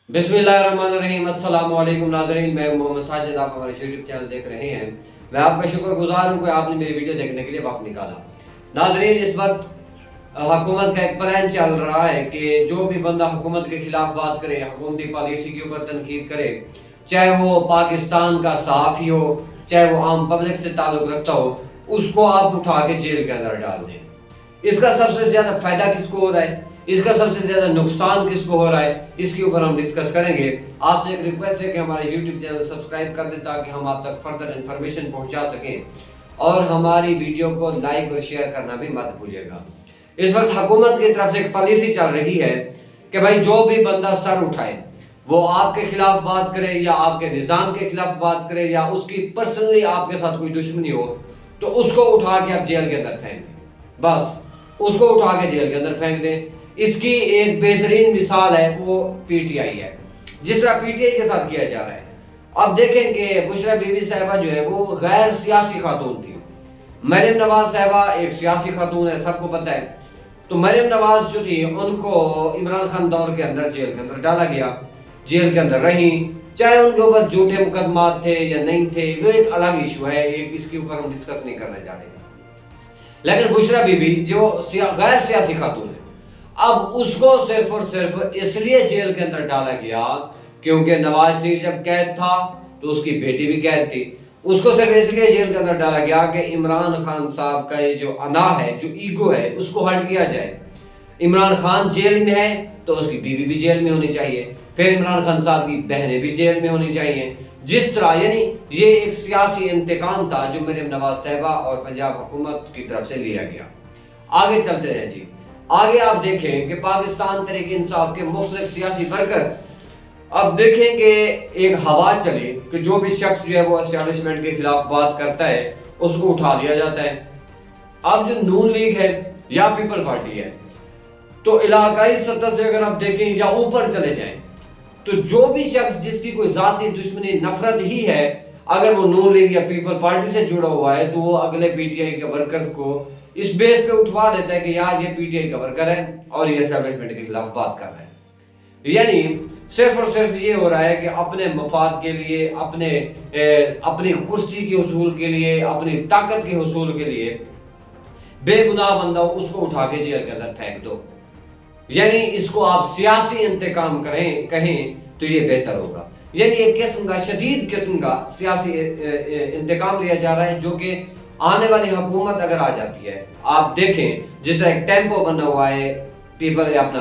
बिस्मिल्लाहिर्रहमानिर्रहीम। अस्सलाम वालेकुम नाज़रीन, मैं मोहम्मद साजिद, आप हमारे यूट्यूब चैनल देख रहे हैं। मैं आपका शुक्रगुजार हूँ कि आपने मेरी वीडियो देखने के लिए वक्त निकाला। नाज़रीन, इस वक्त हुकूमत का एक प्लान चल रहा है कि जो भी बंदा हुकूमत के खिलाफ बात करे, हुकूमती पॉलिसी के ऊपर तनकीद करे, चाहे वो पाकिस्तान का सहाफ़ी हो, चाहे वो आम पब्लिक से ताल्लुक़ रखता हो, उसको आप उठा के जेल के अंदर डाल दें। इसका सबसे ज़्यादा फ़ायदा किसको हो रहा है, इसका सबसे ज़्यादा नुकसान किसको हो रहा है, इसके ऊपर हम डिस्कस करेंगे। आपसे एक रिक्वेस्ट है कि हमारे यूट्यूब चैनल सब्सक्राइब कर दें ताकि हम आप तक फर्दर इन्फॉर्मेशन पहुंचा सकें, और हमारी वीडियो को लाइक और शेयर करना भी मत भूलिएगा। इस वक्त हुकूमत की तरफ से एक पॉलिसी चल रही है कि भाई जो भी बंदा सर उठाए, वो आपके खिलाफ बात करे या आपके निज़ाम के खिलाफ बात करे या उसकी पर्सनली आपके साथ कोई दुश्मनी हो, तो उसको उठा के आप जेल के अंदर फेंक दें। बस उसको उठा के जेल के अंदर फेंक दें। इसकी एक बेहतरीन मिसाल है वो पीटीआई है, जिस तरह पीटीआई के साथ किया जा रहा है। अब देखें कि बुशरा बीबी साहिबा जो है वो गैर सियासी खातून थी। मरियम नवाज साहिबा एक सियासी खातून है, सबको पता है। तो मरियम नवाज जो थी उनको इमरान खान दौर के अंदर जेल के अंदर डाला गया, जेल के अंदर रही, चाहे उनके ऊपर झूठे मुकदमात थे या नहीं थे, वो एक अलग इशू है, एक इसके ऊपर हम डिस्कस नहीं करने जा रहे। लेकिन बुशरा बीबी जो गैर सियासी खातून है, अब उसको सिर्फ और सिर्फ इसलिए जेल के अंदर डाला गया क्योंकि नवाज शरीफ जब कैद था तो उसकी बेटी भी कैद थी। उसको सिर्फ इसलिए जेल के अंदर डाला गया कि इमरान खान साहब का ये जो अना है, जो ईगो है, उसको हर्ट किया जाए। इमरान खान जेल में है तो उसकी बीवी भी जेल में होनी चाहिए, फिर इमरान खान साहब की बहनें भी जेल में होनी चाहिए। जिस तरह यानी ये एक सियासी इंतकाम था जो मरियम नवाज साहिबा और पंजाब हुकूमत की तरफ से लिया गया। आगे चलते हैं जी। आगे आप देखें कि पाकिस्तान तहरीक इंसाफ के मुख्तलिफ सियासी वर्कर्स अब देखें कि एक हवा चले कि जो भी शख्स जो है वो एस्टैब्लिशमेंट के खिलाफ बात करता है उसको उठा दिया जाता है। अब जो नून लीग है या पीपल पार्टी है, तो इलाकाई सतह से अगर आप देखें या ऊपर चले जाएं, तो जो भी शख्स जिसकी कोई जाती दुश्मनी नफरत ही है, अगर वो नून लीग या पीपल पार्टी से जुड़ा हुआ है, तो वो अगले पीटीआई के वर्कर्स को इस बेस पे उठवा देता है कि यार ये पीटीआई का वर्कर है और ये एस्टैब्लिशमेंट के खिलाफ बात कर रहा है। यानी सिर्फ और सिर्फ ये हो रहा है कि अपने मफाद के लिए, अपनी कुर्सी के हुसूल के लिए, अपनी ताकत के हुसूल के लिए बेगुनाह बंदा उसको उठा के जेल के अंदर फेंक दो। यानी इसको आप सियासी इंतकाम कहें तो ये बेहतर होगा। यानी एक किस्म का शदीद किस्म का सियासी इंतकाम लिया जा रहा है, जो कि आने वाली हुकूमत अगर आ जाती है, आप देखें जिस तरह एक टेम्पो बना हुआ है पीपल अपना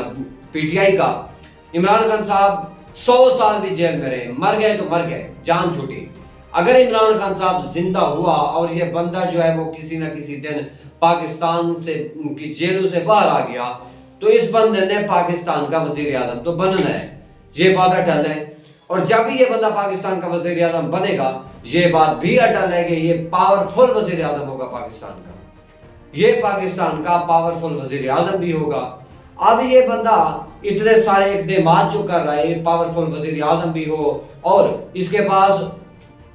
पीटीआई का। इमरान खान साहब 100 साल भी जेल में रहे, मर गए तो मर गए, जान छूटी। अगर इमरान खान साहब जिंदा हुआ और ये बंदा जो है वो किसी न किसी दिन पाकिस्तान से की जेलों से बाहर आ गया, तो इस बंदे ने पाकिस्तान का वजीर आजम तो बनना है, ये बात अटल है। और जब भी ये बंदा पाकिस्तान का वजीर आजम बनेगा, ये बात भी अटल है कि ये पावरफुल वजीर आजम होगा पाकिस्तान का, ये पाकिस्तान का पावरफुल वजीर आजम भी होगा। अब ये बंदा इतने सारे इक़दाम जो कर रहा है, ये पावरफुल वजीर आजम भी हो और इसके पास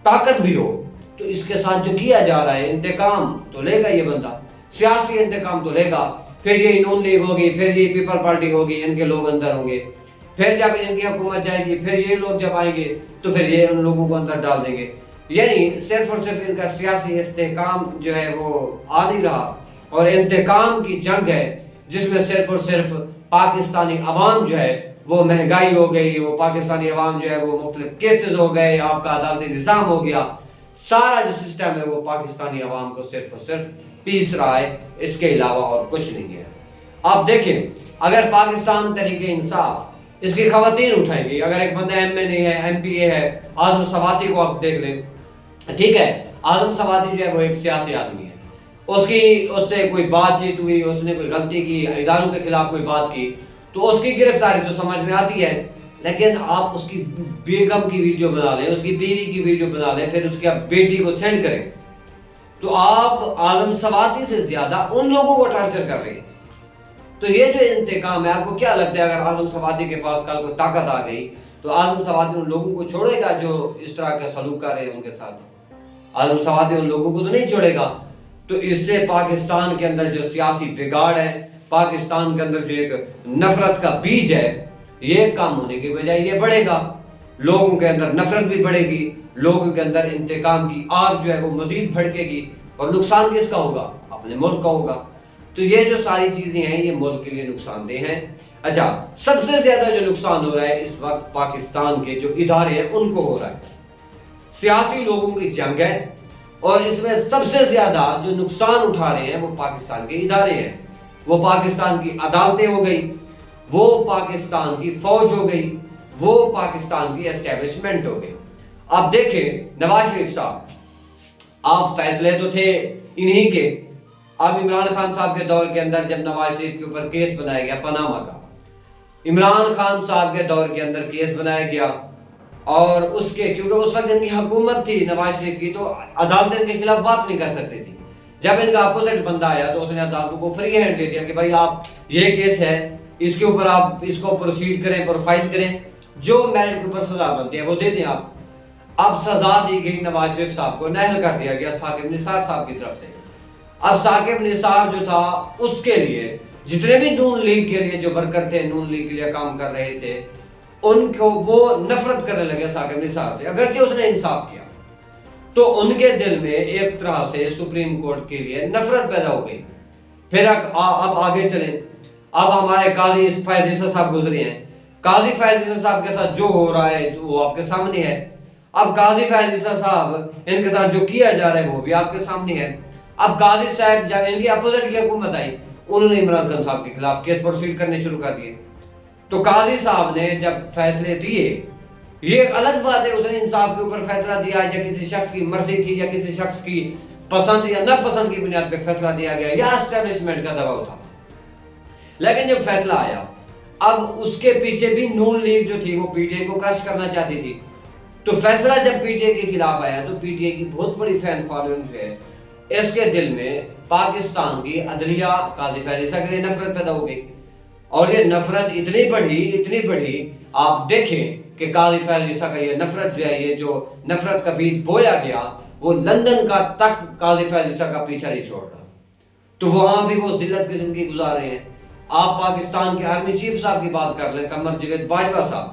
ताकत भी हो, तो इसके साथ जो किया जा रहा है इंतकाम तो लेगा ये बंदा, सियासी इंतकाम तो लेगा। फिर ये नून लीग होगी, फिर ये पीपल पार्टी होगी, इनके लोग अंदर होंगे, फिर जब इनकी हुकूमत जाएगी, फिर ये लोग जब आएंगे तो फिर ये उन लोगों को अंदर डाल देंगे। यानी सिर्फ और सिर्फ इनका सियासी इस्तेहकाम जो है वो आ नहीं रहा, और इंतकाम की जंग है जिसमें सिर्फ और सिर्फ पाकिस्तानी अवाम जो है वो महंगाई हो गई, वो पाकिस्तानी अवाम जो है वो मुख्तलिफ केसेस हो गए, आपका अदालती निज़ाम हो गया, सारा जो सिस्टम है वो पाकिस्तानी अवाम को सिर्फ और सिर्फ पीस रहा है, इसके अलावा और कुछ नहीं है। आप देखें अगर पाकिस्तान तहरीक इंसाफ इसकी खवातीन उठाएंगी, अगर एक बंदा MNA है, MPA है, आजम सवाती को आप देख लें, ठीक है, आजम सवाती जो है वो एक सियासी आदमी है, उससे कोई बातचीत हुई, उसने कोई गलती की, इदारों के खिलाफ कोई बात की, तो उसकी गिरफ्तारी तो समझ में आती है। लेकिन आप उसकी बेगम की वीडियो बना लें, उसकी बीवी की वीडियो बना लें, फिर उसकी आप बेटी को सेंड करें, तो आप आजम सवाती से ज्यादा उन लोगों को टार्चर कर रहे हैं। तो ये जो इंतकाम है, आपको क्या लगता है अगर आजम सवाती के पास कल को ताकत आ गई तो आजम सवाती उन लोगों को छोड़ेगा जो इस तरह का सलूक कर रहे हैं उनके साथ? आजम सवाती उन लोगों को तो नहीं छोड़ेगा। तो इससे पाकिस्तान के अंदर जो सियासी बिगाड़ है, पाकिस्तान के अंदर जो एक नफरत का बीज है, یہ کم ہونے کی بجائے یہ بڑھے گا، لوگوں کے اندر نفرت بھی بڑھے گی، لوگوں کے اندر انتقام کی آگ جو ہے وہ مزید بھڑکے گی، اور نقصان کس کا ہوگا؟ اپنے ملک کا ہوگا۔ تو یہ جو ساری چیزیں ہیں یہ ملک کے لیے نقصان دہ ہیں۔ اچھا، سب سے زیادہ جو نقصان ہو رہا ہے اس وقت پاکستان کے جو ادارے ہیں ان کو ہو رہا ہے، سیاسی لوگوں کی جنگ ہے، اور اس میں سب سے زیادہ جو نقصان اٹھا رہے ہیں وہ پاکستان کے ادارے ہیں۔ وہ پاکستان کی عدالتیں ہو گئی، وہ پاکستان کی فوج ہو گئی، وہ پاکستان کی اسٹیبلشمنٹ ہو گئی۔ آپ دیکھیں نواز شریف صاحب، آپ فیصلے تو تھے انہی کے، اب عمران خان صاحب کے دور کے اندر جب نواز شریف کے اوپر کیس بنایا گیا پاناما کا، عمران خان صاحب کے دور کے اندر کیس بنایا گیا، اور اس کے کیونکہ اس وقت ان کی حکومت تھی نواز شریف کی، تو عدالتیں ان کے خلاف بات نہیں کر سکتی تھی۔ جب ان کا اپوزٹ بندہ آیا تو اس نے عدالتوں کو فری ہینڈ دے دیا کہ بھائی آپ یہ کیس ہے، اس کے اوپر آپ اس کو پروسیڈ کریں، پروفائل کریں، جو میرٹ کے اوپر سزا بنتی ہے وہ دے دیں آپ۔ اب سزا دی گئی نواز شریف صاحب کو، نہل کر دیا گیا ثاقب نثار صاحب کی طرف سے۔ اب ثاقب نثار جو تھا اس کے لیے جتنے بھی نون لیگ کے لیے جو ورکر تھے، نون لیگ کے لیے کام کر رہے تھے، ان کو وہ نفرت کرنے لگے ثاقب نثار سے، اگرچہ اس نے انصاف کیا، تو ان کے دل میں ایک طرح سے سپریم کورٹ کے لیے نفرت پیدا ہو گئی۔ پھر اب آگے چلیں، اب ہمارے قاضی فیض عیسیٰ صاحب گزرے ہیں، قاضی فیض عیسیٰ صاحب کے ساتھ جو ہو رہا ہے وہ آپ کے سامنے ہے۔ اب قاضی فیض عیسیٰ صاحب ان کے ساتھ جو کیا جا رہا ہے وہ بھی آپ کے سامنے ہے۔ اب قاضی صاحب جب ان کی اپوزٹ کی حکومت آئی، انہوں نے عمران خان صاحب کے خلاف کیس پروسیڈ کرنے شروع کر دیے۔ تو قاضی صاحب نے جب فیصلے دیے، یہ الگ بات ہے اس نے انصاف کے اوپر فیصلہ دیا، یا کسی شخص کی مرضی تھی، یا کسی شخص کی پسند یا ناپسند کی بنیاد پہ فیصلہ دیا گیا، یا اسٹیبلشمنٹ کا دباؤ تھا، لیکن جب فیصلہ آیا، اب اس کے پیچھے بھی نون لیگ جو تھی وہ پی ٹی آئی کو کرش کرنا چاہتی تھی۔ تو فیصلہ جب پی ٹی آئی کے خلاف آیا تو پی ٹی آئی کی بہت بڑی فین فالوئنگ ہے، اس کے دل میں پاکستان کی عدلیہ قاضی فیض عیسیٰ کے لیے نفرت پیدا ہو گئی، اور یہ نفرت اتنی بڑھی، آپ دیکھیں کہ قاضی فیض عیسیٰ کا یہ نفرت جو ہے، یہ جو نفرت کا بیج بویا گیا، وہ لندن کا تک قاضی فیض عیسیٰ کا پیچھا نہیں چھوڑ رہا، تو وہاں بھی وہ ذلت کی زندگی گزار رہے ہیں۔ آپ پاکستان کے آرمی چیف صاحب کی بات کر لیں، قمر جاوید باجوہ صاحب،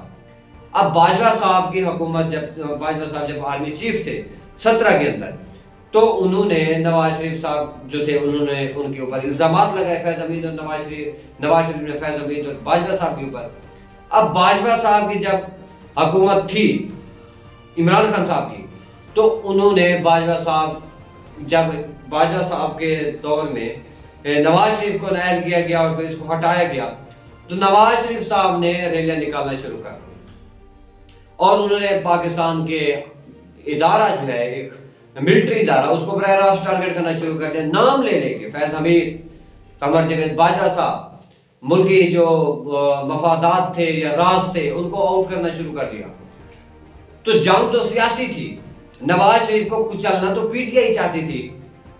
اب باجوہ صاحب کی حکومت باجوہ صاحب جب آرمی چیف تھے 17 کے اندر، تو انہوں نے نواز شریف صاحب جو تھے انہوں نے ان کے اوپر الزامات لگائے، فیض حمید اور نواز شریف نے فیض حمید اور باجوہ صاحب کے اوپر۔ اب باجوہ صاحب کی جب حکومت تھی عمران خان صاحب کی، تو انہوں نے باجوہ صاحب کے دور میں نواز شریف کو نائل کیا گیا اور پھر اس کو ہٹایا گیا، تو نواز شریف صاحب نے ریلیاں نکالنا شروع کر دی، اور انہوں نے پاکستان کے ادارہ جو ہے ایک ملٹری ادارہ، اس کو براہ راست ٹارگٹ کرنا شروع کر دیا، نام لے لے کے فیض حمید، قمر جاوید باجوہ صاحب، ملکی جو مفادات تھے یا راز تھے ان کو آؤٹ کرنا شروع کر دیا۔ تو جنگ تو سیاسی تھی، نواز شریف کو کچلنا تو پی ٹی آئی چاہتی تھی،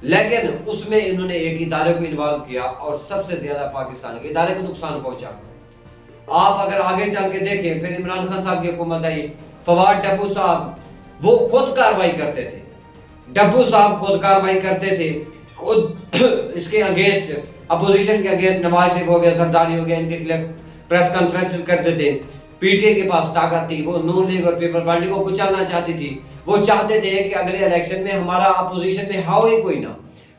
لیکن اس میں انہوں نے ایک ادارے کو انوالو کیا اور سب سے زیادہ پاکستان کے ادارے کو نقصان پہنچا۔ آپ اگر آگے چل کے دیکھیں، پھر عمران خان صاحب کی حکومت آئی، فواد ڈبو صاحب وہ خود کاروائی کرتے تھے، ڈبو صاحب خود کاروائی کرتے تھے، خود اس کے اگینسٹ اپوزیشن کے اگینسٹ نواز شریف ہو گیا، زرداری ہو گیا، ان کے خلاف پریس کانفرنسز کرتے تھے۔ پی ٹی آئی کے پاس طاقت تھی، وہ نون لیگ اور پیپل پارٹی کو کچلنا چاہتی تھی، وہ چاہتے تھے کہ اگلے الیکشن میں ہمارا اپوزیشن میں ہاؤ ہی کوئی نہ،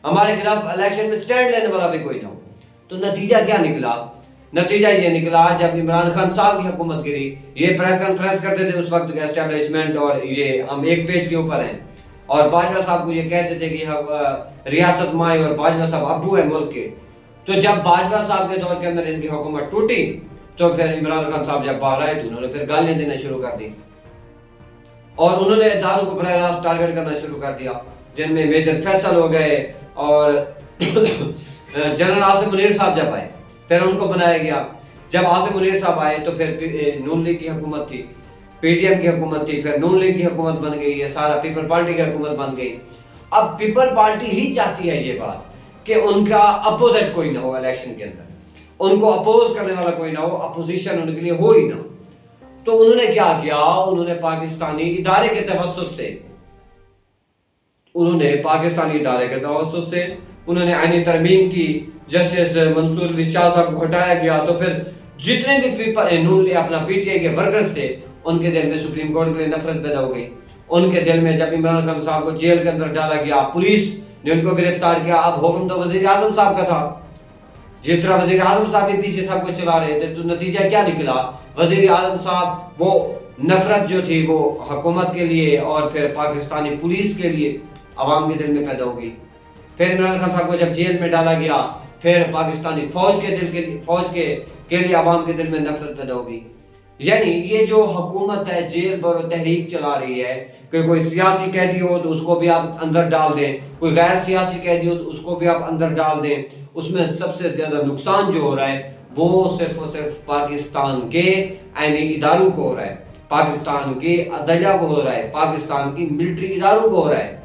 ہمارے خلاف الیکشن میں سٹینڈ لینے والا بھی کوئی نہ ہو۔ تو نتیجہ کیا نکلا؟ نتیجہ یہ نکلا جب عمران خان صاحب کی حکومت گری، یہ پریس کانفرنس کرتے تھے اس وقت کے اسٹیبلشمنٹ، اور یہ ہم ایک پیج کے اوپر ہیں، اور باجوہ صاحب کو یہ کہتے تھے کہ ریاست مائیں اور باجوہ صاحب ابو ہیں ملک کے۔ تو جب باجوہ صاحب کے دور کے اندر ان کی حکومت ٹوٹی، تو پھر عمران خان صاحب جب باہر آئے تو انہوں نے پھر گالیاں دینا شروع کر دی، اور انہوں نے اداروں کو براہ راست ٹارگٹ کرنا شروع کر دیا، جن میں میجر فیصل ہو گئے، اور جنرل عاصم منیر صاحب جب آئے پھر ان کو بنایا گیا۔ جب عاصم منیر صاحب آئے تو پھر نون لیگ کی حکومت تھی، پی ٹی ایم کی حکومت تھی، پھر نون لیگ کی حکومت بن گئی، یہ سارا پیپل پارٹی کی حکومت بن گئی۔ اب پیپل پارٹی ہی چاہتی ہے یہ بات کہ ان کا اپوزٹ کوئی نہ ہو الیکشن کے اندر، ان کو اپوز کرنے والا کوئی نہ ہو، اپوزیشن ان کے لیے ہو ہی نہ۔ تو انہوں نے کیا کیا؟ انہوں نے پاکستانی ادارے کے توسط سے آئینی ترمیم کی، جسٹس منصور علی شاہ صاحب کو ہٹایا گیا، تو پھر जितने भी नून अपना पीटीआई के वर्कर्स थे, उनके दिल में सुप्रीम कोर्ट के लिए नफरत पैदा हो गई। उनके दिल में जब इमरान खान साहब को जेल के अंदर डाला गया, पुलिस ने उनको गिरफ्तार किया, अब हुक्म तो वजीर आजम साहब का था। जिस तरह वजीर आजम साहब भी पीछे सब कुछ चला रहे थे, तो नतीजा क्या निकला? वजीर आजम साहब वो नफरत जो थी वो हुकूमत के लिए और फिर पाकिस्तानी पुलिस के लिए अवाम के दिल में पैदा हो गई। फिर इमरान खान साहब को जब जेल में डाला गया, फिर पाकिस्तानी फौज के लिए अवाम के दिल में नफरत पैदा हो गई। यानी ये जो हुकूमत है जेल बरो तहरीक चला रही है कि कोई सियासी कैदी हो तो उसको भी आप अंदर डाल दें, कोई गैर सियासी कैदी हो तो उसको भी आप अंदर डाल दें, उसमें सबसे ज़्यादा नुकसान जो हो रहा है वो सिर्फ और सिर्फ पाकिस्तान के आईनी इदारों को हो रहा है, पाकिस्तान के अदलिया को हो रहा है, पाकिस्तान की मिलिट्री इदारों को हो रहा है।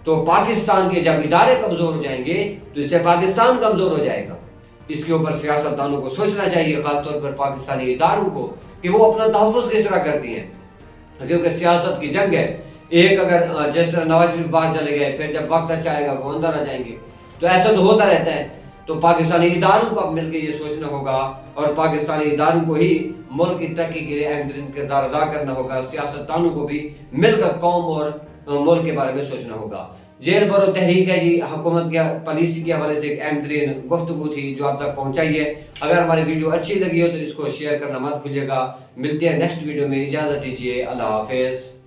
तो पाकिस्तान के जब इदारे कमज़ोर हो जाएंगे तो इससे पाकिस्तान कमज़ोर हो जाएगा। इसके ऊपर सियासतदानों को सोचना चाहिए, खासतौर पर पाकिस्तानी इदारों को, कि वो अपना तहफ़्फ़ुज़ किस तरह करती हैं, क्योंकि सियासत की जंग है। एक अगर जैसे नवाज शरीफ बाहर चले गए, फिर जब वक्त अच्छा आएगा वो अंदर आ जाएंगे, तो ऐसा तो होता रहता है। तो पाकिस्तानी इदारों को अब मिलकर ये सोचना होगा और पाकिस्तानी इदारों को ही मुल्क की तरक्की के लिए अहम तरीन किरदार अदा करना होगा। सियासतदानों को भी मिलकर कौम और मुल्क के बारे में सोचना होगा। जेल बरो तहरीक है जी, हुकूमत की पॉलिसी के हवाले से एक अहम तरीन गुफ्तगू थी जो आप तक पहुँचाई है। अगर हमारी वीडियो अच्छी लगी हो तो इसको शेयर करना मत भूलिएगा। मिलते हैं नेक्स्ट वीडियो में, इजाज़त दीजिए, अल्लाह हाफिज़।